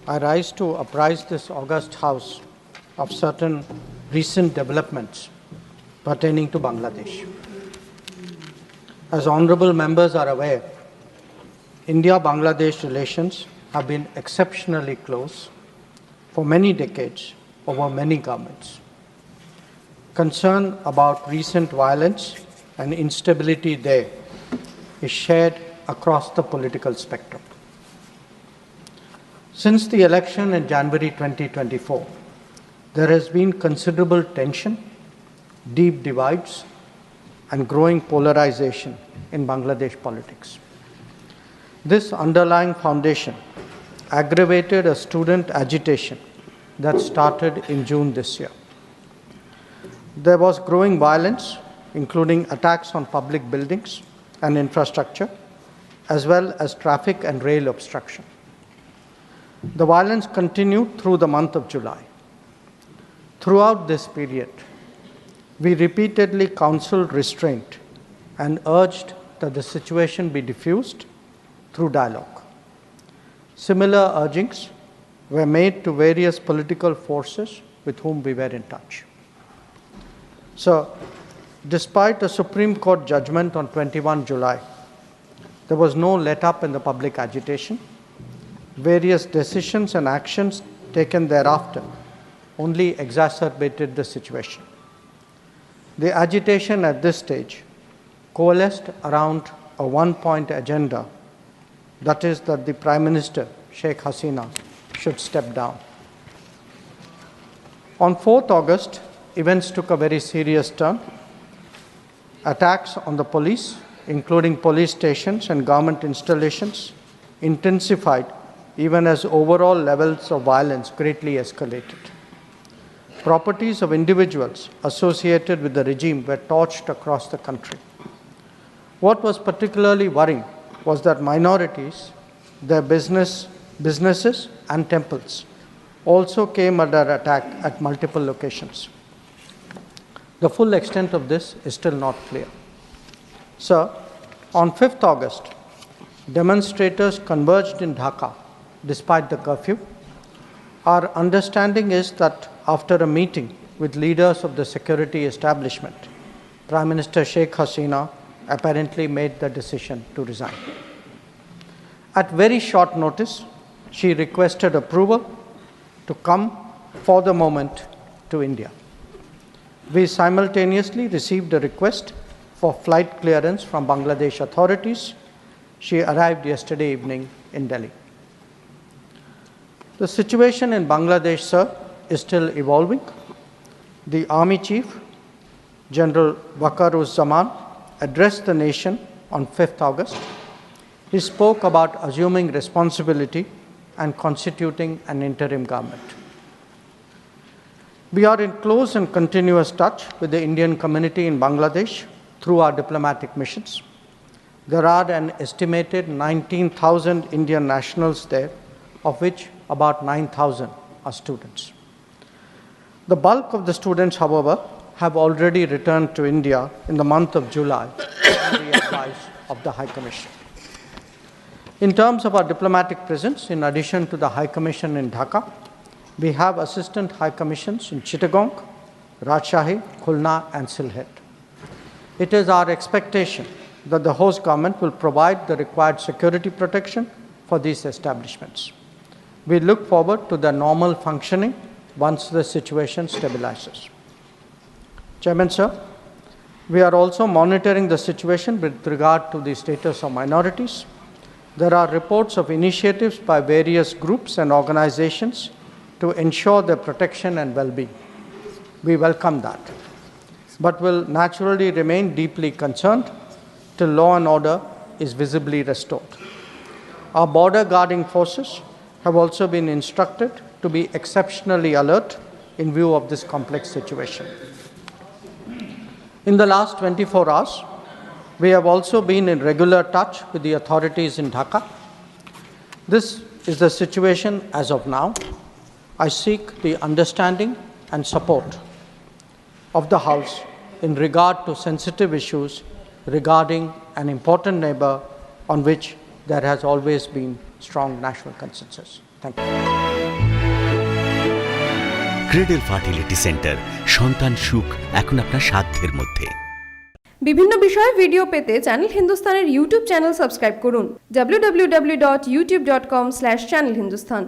I rise to apprise this august House of certain recent developments pertaining to Bangladesh. As honorable members are aware, India-Bangladesh relations have been exceptionally close for many decades over many governments. Concern about recent violence and instability there is shared across the political spectrum. Since the election in January 2024, there has been considerable tension, deep divides, and growing polarization in Bangladesh politics. This underlying foundation aggravated a student agitation that started in June this year. There was growing violence, including attacks on public buildings and infrastructure, as well as traffic and rail obstruction. The violence continued through the month of July. Throughout this period, we repeatedly counseled restraint and urged that the situation be diffused through dialogue. Similar urgings were made to various political forces with whom we were in touch. So, despite a Supreme Court judgment on 21 July, there was no let-up in the public agitation. Various decisions and actions taken thereafter only exacerbated the situation. The agitation at this stage coalesced around a one-point agenda, that is that the Prime Minister, Sheikh Hasina, should step down. On 4th August, events took a very serious turn. Attacks on the police, including police stations and government installations, intensified even as overall levels of violence greatly escalated. Properties of individuals associated with the regime were torched across the country. What was particularly worrying was that minorities, their businesses and temples also came under attack at multiple locations. The full extent of this is still not clear. So, on 5th August, demonstrators converged in Dhaka despite the curfew. Our understanding is that after a meeting with leaders of the security establishment, Prime Minister Sheikh Hasina apparently made the decision to resign. At very short notice, she requested approval to come for the moment to India. We simultaneously received a request for flight clearance from Bangladesh authorities. She arrived yesterday evening in Delhi. The situation in Bangladesh, sir, is still evolving. The Army Chief, General Waqar-uz-Zaman, addressed the nation on 5th August. He spoke about assuming responsibility and constituting an interim government. We are in close and continuous touch with the Indian community in Bangladesh through our diplomatic missions. There are an estimated 19,000 Indian nationals there, of which about 9,000 are students. The bulk of the students, however, have already returned to India in the month of July on the advice of the High Commission. In terms of our diplomatic presence, in addition to the High Commission in Dhaka, we have assistant High Commissions in Chittagong, Rajshahi, Khulna, and Sylhet. It is our expectation that the host government will provide the required security protection for these establishments. We look forward to their normal functioning once the situation stabilizes. Chairman, sir, we are also monitoring the situation with regard to the status of minorities. There are reports of initiatives by various groups and organizations to ensure their protection and well-being. We welcome that, but will naturally remain deeply concerned till law and order is visibly restored. Our border guarding forces have also been instructed to be exceptionally alert in view of this complex situation. In the last 24 hours, we have also been in regular touch with the authorities in Dhaka. This is the situation as of now. I seek the understanding and support of the House in regard to sensitive issues regarding an important neighbor on which there has always been strong national consensus. Thank you. Cradle fertility centre, সন্তান সুখ এখন আপনার সাধ্যের মধ্যে। বিভিন্ন বিষয়ে video পেতে channel হিন্দুস্তানের ইউটিউব চ্যানেল সাবস্ক্রাইব করুন www.youtube.com/channelhindustan